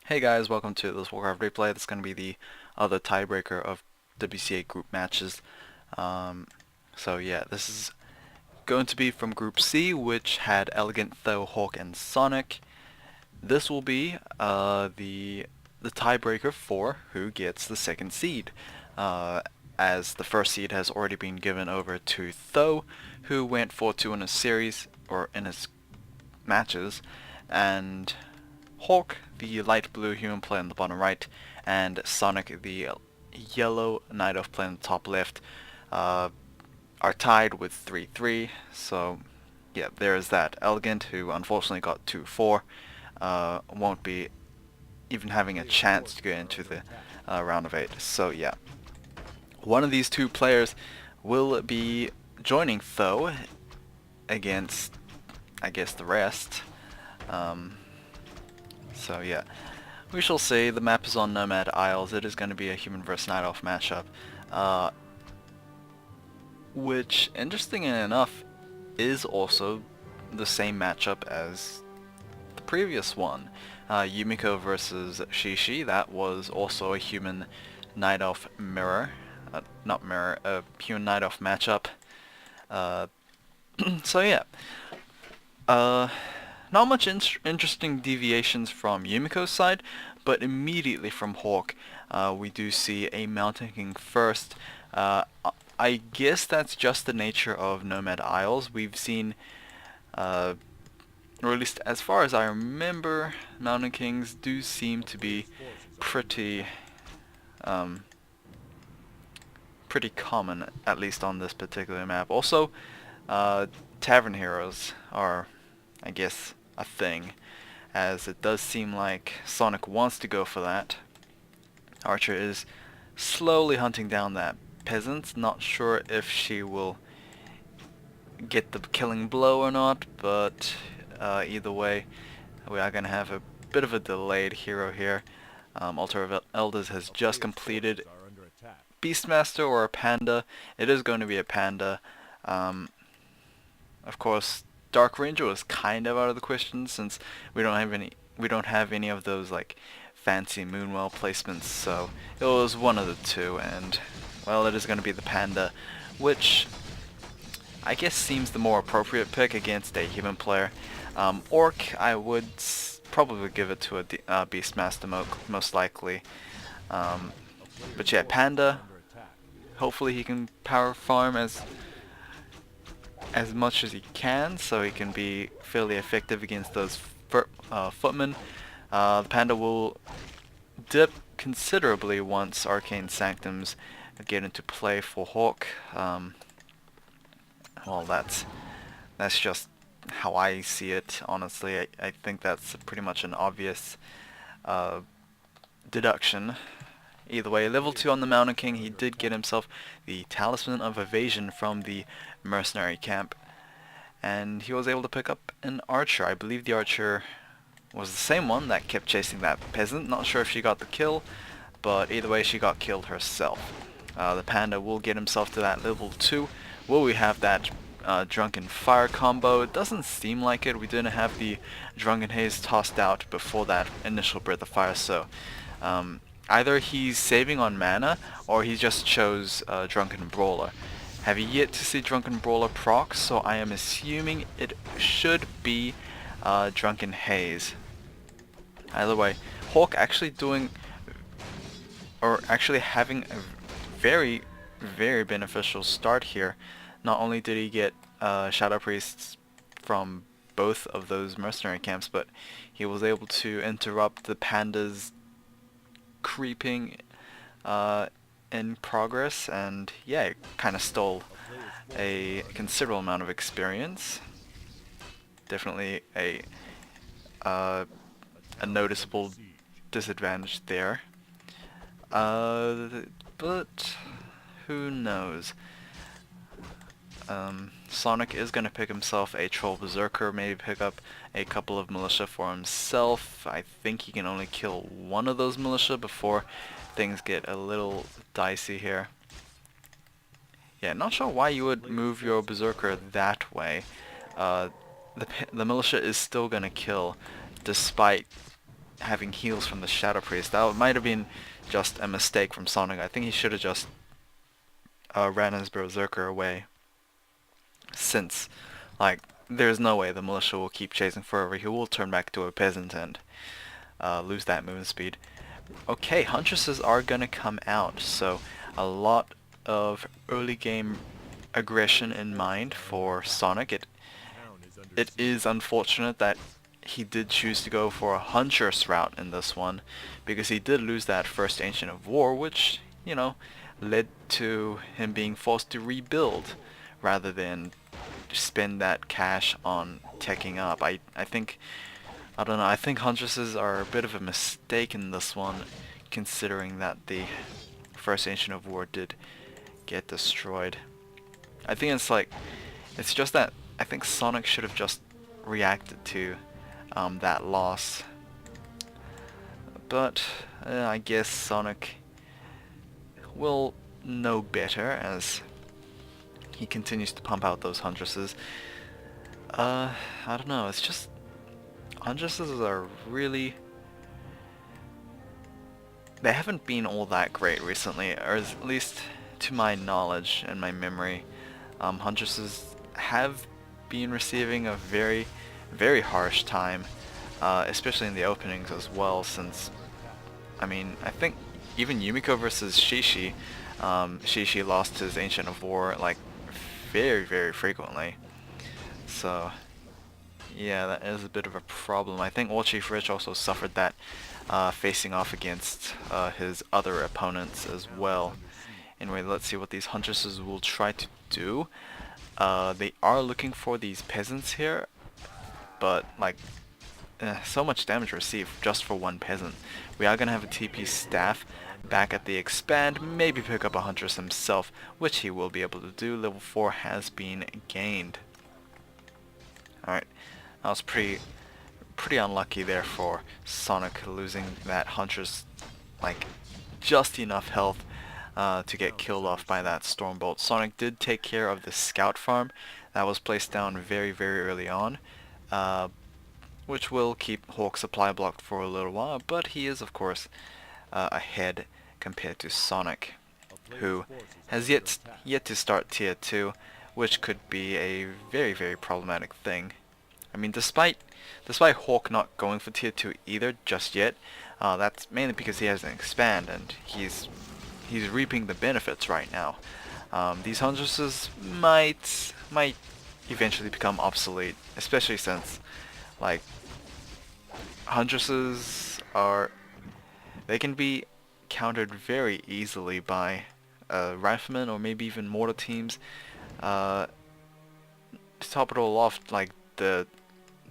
Hey guys, welcome to this Warcraft replay. This is going to be the other tiebreaker of WCA group matches. So yeah, this is going to be from Group C, which had Elegant, Tho, Hawk, and Sonic. This will be the tiebreaker for who gets the second seed, as the first seed has already been given over to Tho, who went 4-2 in his series, or in his matches, and Hawk, the light blue human player on the bottom right, and Sonic, the yellow Night Elf player on the top left, are tied with 3-3. So, yeah, there's that. Elegant, who unfortunately got 2-4, won't be even having a chance to get into the round of 8. So, yeah. One of these two players will be joining Tho against, I guess, the rest. So yeah, we shall see. The map is on Nomad Isles. It is going to be a human versus night elf matchup, which, interestingly enough, is also the same matchup as the previous one. Yumiko versus Shishi. That was also a human night elf mirror, not mirror, a human night elf matchup. So yeah. Not much interesting deviations from Yumiko's side, but immediately from Hawk, we do see a Mountain King first. I guess that's just the nature of Nomad Isles. We've seen, or at least as far as I remember, Mountain Kings do seem to be pretty, pretty common, at least on this particular map. Also, Tavern Heroes are, I guess, a thing, as it does seem like Sonic wants to go for that. Archer is slowly hunting down that peasant. Not sure if she will get the killing blow or not, but either way, we are going to have a bit of a delayed hero here. Altar of Elders has just completed. Beastmaster or a panda? It is going to be a panda. Of course, Dark Ranger was kind of out of the question since we don't have any of those like fancy Moonwell placements, so it was one of the two, and well, it is going to be the panda, which I guess seems the more appropriate pick against a human player. Orc, I would probably give it to a Beastmaster most likely, but yeah, panda. Hopefully he can power farm as much as he can, so he can be fairly effective against those footmen. The panda will dip considerably once Arcane Sanctums get into play for Hawk. Well, that's just how I see it, honestly. I think that's pretty much an obvious deduction. Either way, level 2 on the Mountain King, he did get himself the Talisman of Evasion from the mercenary camp, and he was able to pick up an archer. I believe the archer was the same one that kept chasing that peasant. Not sure if she got the kill, but either way, she got killed herself. The panda will get himself to that level 2. Will we have that Drunken Fire combo? It doesn't seem like it. We didn't have the Drunken Haze tossed out before that initial Breath of Fire, so either he's saving on mana, or he just chose Drunken Brawler. Have yet to see Drunken Brawler proc, so I am assuming it should be Drunken Haze. Either way, Hawk actually having a very, very beneficial start here. Not only did he get Shadow Priests from both of those mercenary camps, but he was able to interrupt the panda's creeping in progress, and yeah, it kind of stole a considerable amount of experience. Definitely a noticeable disadvantage there. But who knows? Sonic is going to pick himself a Troll Berserker, maybe pick up a couple of militia for himself. I think he can only kill one of those militia before things get a little dicey here. Yeah, not sure why you would move your Berserker that way. The militia is still going to kill, despite having heals from the Shadow Priest. That might have been just a mistake from Sonic. I think he should have just ran his Berserker away, since, like, there's no way the militia will keep chasing forever. He will turn back to a peasant and lose that movement speed. Okay, Huntresses are gonna come out, so a lot of early game aggression in mind for Sonic. It is unfortunate that he did choose to go for a Huntress route in this one, because he did lose that first Ancient of War, which, you know, led to him being forced to rebuild rather than spend that cash on teching up. I think, I don't know, I think Huntresses are a bit of a mistake in this one, considering that the first Ancient of War did get destroyed. I think it's just that I think Sonic should have just reacted to that loss. But I guess Sonic will know better as he continues to pump out those Huntresses. I don't know, it's just Huntresses are really, they haven't been all that great recently, or at least to my knowledge and my memory. Huntresses have been receiving a very, very harsh time, especially in the openings as well, since, I mean, I think even Yumiko versus Shishi, Shishi lost his Ancient of War, like, very, very frequently. So, yeah, that is a bit of a problem. I think All Chief Rich also suffered that facing off against his other opponents as well. Anyway, let's see what these Huntresses will try to do. They are looking for these peasants here, but like, so much damage received just for one peasant. We are going to have a TP staff back at the expand, maybe pick up a Huntress himself, which he will be able to do. Level 4 has been gained. Alright, that was pretty unlucky there for Sonic, losing that Huntress, like, just enough health to get killed off by that Stormbolt. Sonic did take care of the scout farm that was placed down very, very early on, which will keep Hawk's supply blocked for a little while, but he is, of course, ahead compared to Sonic, who has yet to start Tier 2, which could be a very, very problematic thing. I mean, despite Hawk not going for Tier 2 either just yet, that's mainly because he has an expand, and he's reaping the benefits right now. These Huntresses might eventually become obsolete, especially since, like, Huntresses they can be countered very easily by riflemen or maybe even mortar teams. To top it all off, like, the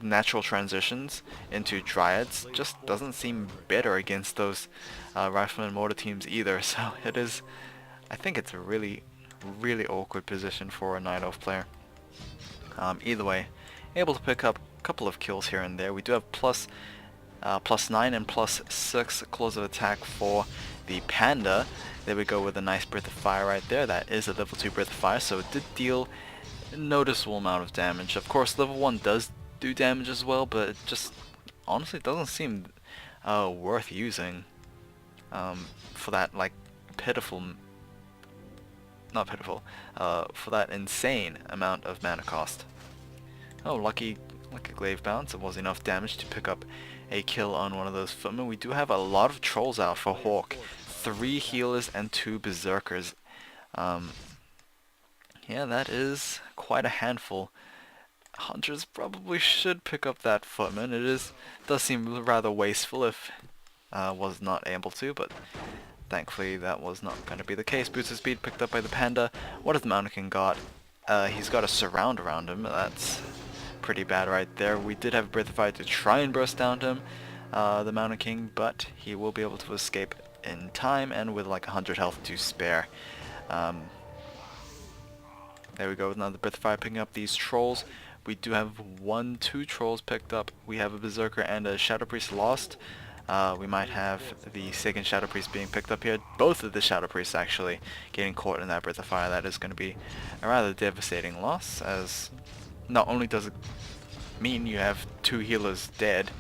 natural transitions into Dryads just doesn't seem better against those rifleman mortar teams either, so I think it's a really, really awkward position for a Night Elf player. Either way, able to pick up a couple of kills here and there. We do have plus 9 and plus 6 close of attack for the Panda. There we go with a nice Breath of Fire right there. That is a level 2 Breath of Fire, so it did deal a noticeable amount of damage. Of course, level 1 does do damage as well, but it just honestly doesn't seem worth using for that, like, for that insane amount of mana cost. Oh, lucky glaive bounce. It was enough damage to pick up a kill on one of those footmen. We do have a lot of trolls out for Hawk. 3 healers and 2 berserkers. Yeah, that is quite a handful. Hunters probably should pick up that footman. Does seem rather wasteful if was not able to, but thankfully that was not going to be the case. Boots of speed picked up by the Panda. What has the Mannequin got? He's got a surround around him. That's pretty bad right there. We did have Breath of Fire to try and burst down him, the Mountain King, but he will be able to escape in time and with like 100 health to spare. There we go, now the Breath of Fire picking up these trolls. We do have 2 trolls picked up. We have a Berserker and a Shadow Priest lost. We might have the second Shadow Priest being picked up here. Both of the Shadow Priests actually getting caught in that Breath of Fire. That is going to be a rather devastating loss, as not only does it mean you have 2 healers dead,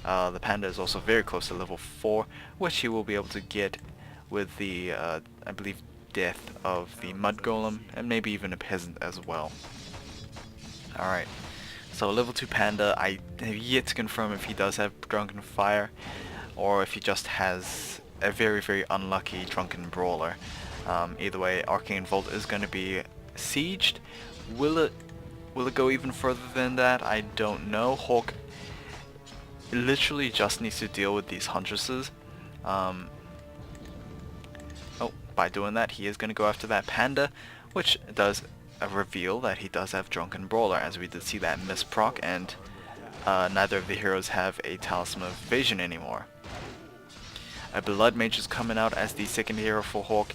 The Panda is also very close to level 4, which he will be able to get with the, I believe, death of the Mud Golem, and maybe even a Peasant as well. Alright, so level 2 Panda, I have yet to confirm if he does have Drunken Fire, or if he just has a very, very unlucky Drunken Brawler. Either way, Arcane Volt is going to be sieged. Will it go even further than that? I don't know. Hawk literally just needs to deal with these Huntresses. By doing that, he is going to go after that Panda, which does reveal that he does have Drunken Brawler, as we did see that miss proc, and neither of the heroes have a Talisman of Evasion anymore. A Blood Mage is coming out as the second hero for Hawk,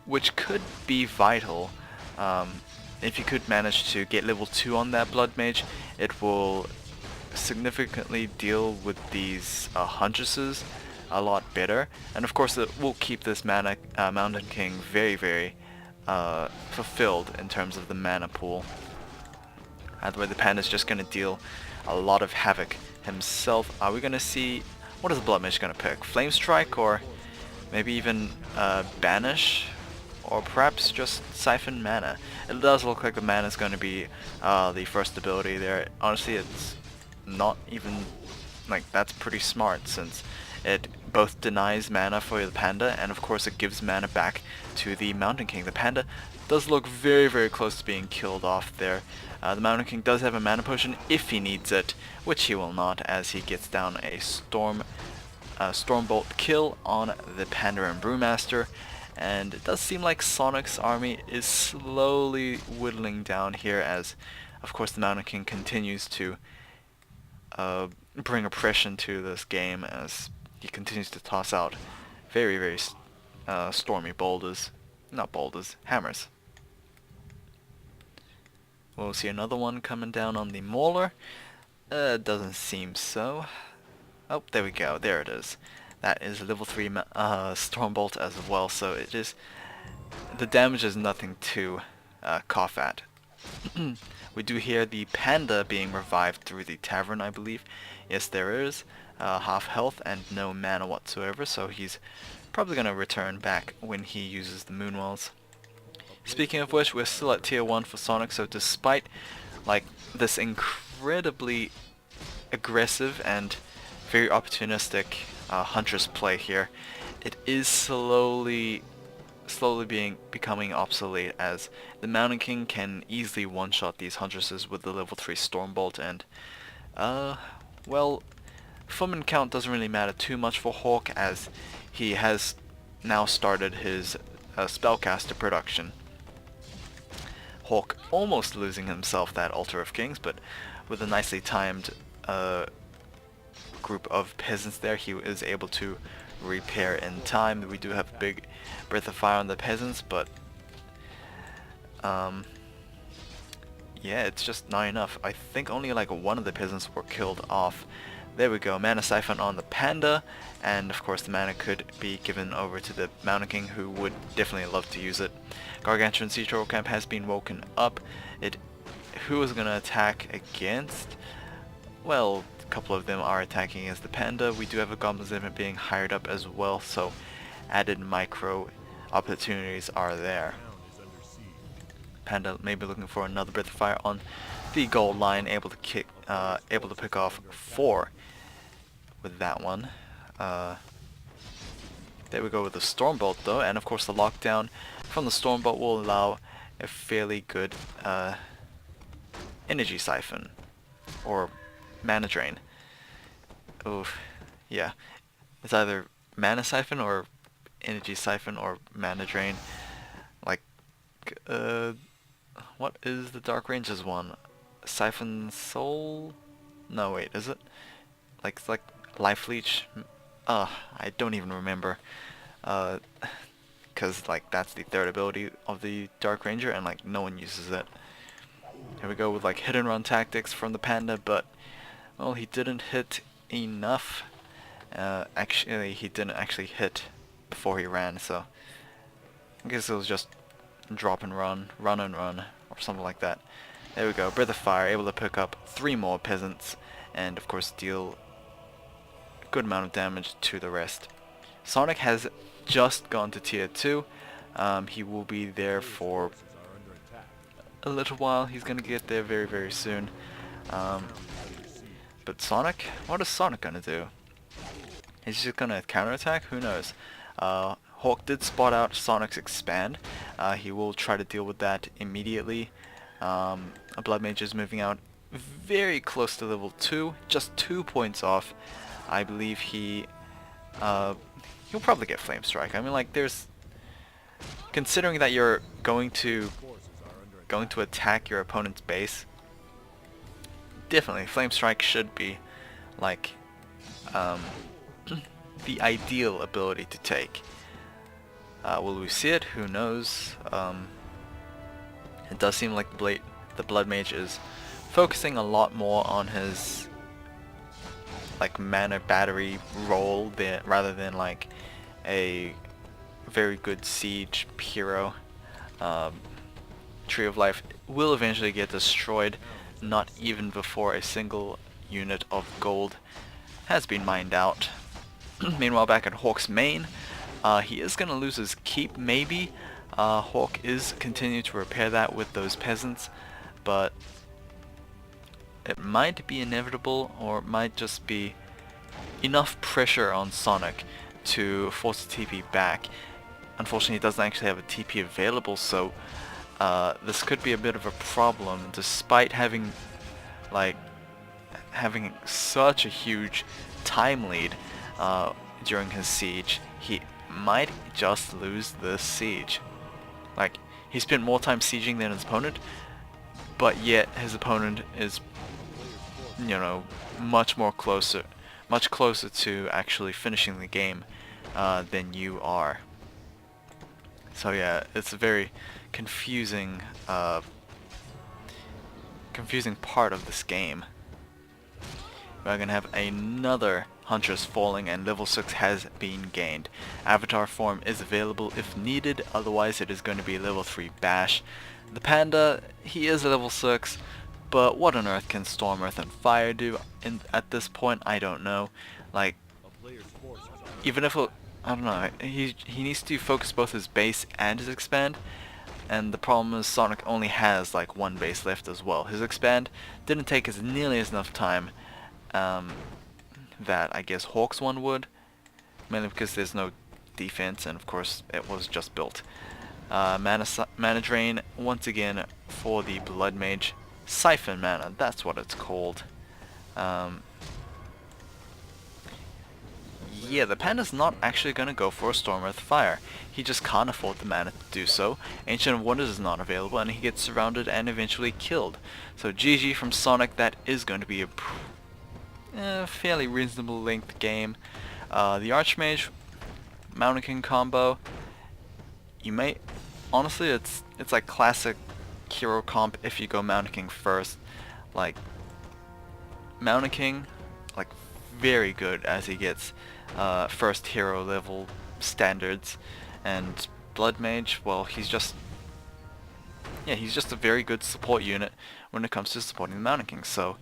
which could be vital. If you could manage to get level 2 on that Blood Mage, it will significantly deal with these Huntresses a lot better, and of course it will keep this Mountain King very, very fulfilled in terms of the mana pool. Either way, the Panda is just going to deal a lot of havoc himself. Are we going to see, what is the Blood Mage going to pick? Flame Strike, or maybe even Banish, or perhaps just Siphon Mana? It does look like the mana is going to be the first ability there. Honestly, it's not even, like, that's pretty smart, since it both denies mana for the Panda, and of course it gives mana back to the Mountain King. The Panda does look very, very close to being killed off there. The Mountain King does have a mana potion if he needs it, which he will not, as he gets down a Stormbolt kill on the Panda and Brewmaster. And it does seem like Sonic's army is slowly whittling down here, as of course the Mountain King continues to bring oppression to this game, as he continues to toss out very, very stormy hammers. We'll see another one coming down on the Mauler. Doesn't seem so. Oh, there we go, there it is. That is level 3 Stormbolt as well, so it is, the damage is nothing to cough at. We do hear the Panda being revived through the tavern, I believe. Yes, there is. Half health and no mana whatsoever, so he's probably going to return back when he uses the Moonwells. Speaking of which, we're still at tier 1 for Sonic, so despite like this incredibly aggressive and very opportunistic Huntress play here, it is slowly becoming obsolete, as the Mountain King can easily one-shot these Huntresses with the level 3 Stormbolt, and well, Footman count doesn't really matter too much for Hawk, as he has now started his spellcaster production. Hawk almost losing himself that Altar of Kings, but with a nicely timed group of peasants there, he is able to repair in time. We do have a big Breath of Fire on the peasants, but yeah, it's just not enough. I think only like one of the peasants were killed off. There we go, Mana Siphon on the Panda, and of course the mana could be given over to the Mountain King, who would definitely love to use it. Gargantuan Siege Troll Camp has been woken up. Who is going to attack against? Well, a couple of them are attacking against the Panda. We do have a Goblin Zealot being hired up as well, so added micro opportunities are there. Panda may be looking for another Breath of Fire on the goal line, able to pick off 4 with that one. There we go with the Stormbolt though, and of course the lockdown from the Stormbolt will allow a fairly good energy siphon or mana drain. Oof, yeah, it's either mana siphon or energy siphon or mana drain. Like, what is the Dark Ranges one? Siphon Soul? No, wait, is it? Like, it's like Life Leech? I don't even remember. Because, like, that's the third ability of the Dark Ranger, and, like, no one uses it. Here we go with, like, hit and run tactics from the Panda, but, well, he didn't hit enough. Actually, he didn't actually hit before he ran, so I guess it was just drop and run, or something like that. There we go, Breath of Fire, able to pick up 3 more peasants, and of course deal a good amount of damage to the rest. Sonik has just gone to tier 2. He will be there for a little while. He's gonna get there very, very soon. But Sonik, what is Sonik gonna do? Is he just gonna counterattack? Who knows? Hawk did spot out Sonic's expand. He will try to deal with that immediately. A Blood Mage is moving out very close to level 2, just 2 points off. I believe he'll probably get Flame Strike. I mean, like, considering that you're going to attack your opponent's base, definitely Flame Strike should be like the ideal ability to take. Will we see it? Who knows? It does seem like the Blood Mage is focusing a lot more on his like mana battery role rather than like a very good siege hero. Tree of Life will eventually get destroyed, not even before a single unit of gold has been mined out. Meanwhile, back at Hawk's main, he is going to lose his keep, maybe. Hawk is continuing to repair that with those peasants, but it might be inevitable, or it might just be enough pressure on Sonik to force the TP back. Unfortunately, he doesn't actually have a TP available, so this could be a bit of a problem, despite having such a huge time lead during his siege. He might just lose this siege. Like, he spent more time sieging than his opponent, but yet his opponent is, you know, much closer to actually finishing the game than you are. So yeah, it's a very confusing part of this game. We're gonna have another Huntress falling, and level 6 has been gained. Avatar form is available if needed, otherwise it is going to be level 3 Bash. The Panda, he is level 6, but what on earth can Storm, Earth, and Fire do at this point? I don't know. Like, even if I don't know, he needs to focus both his base and his expand, and the problem is Sonic only has like one base left as well. His expand didn't take as nearly as enough time that I guess Hawk's one would, mainly because there's no defense, and of course it was just built. Mana drain once again for the Blood Mage. Siphon mana, that's what it's called. Yeah, the Panda's not actually gonna go for a Storm, Earth, Fire. He just can't afford the mana to do so. Ancient Wonders is not available, and he gets surrounded and eventually killed. So GG from Sonic. That is going to be a fairly reasonable length game. The Archmage Mountain King combo, you may honestly, it's like classic hero comp if you go Mountain King first. Like, Mountain King, like, very good as he gets first hero level standards, and Blood Mage, well, he's just a very good support unit when it comes to supporting the Mountain King. So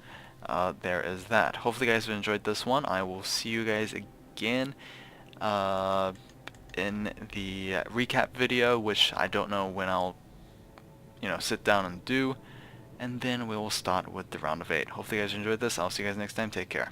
there is that. Hopefully you guys have enjoyed this one. I will see you guys again in the recap video, which I don't know when I'll sit down and do, and then we will start with the round of 8. Hopefully you guys enjoyed this. I'll see you guys next time. Take care.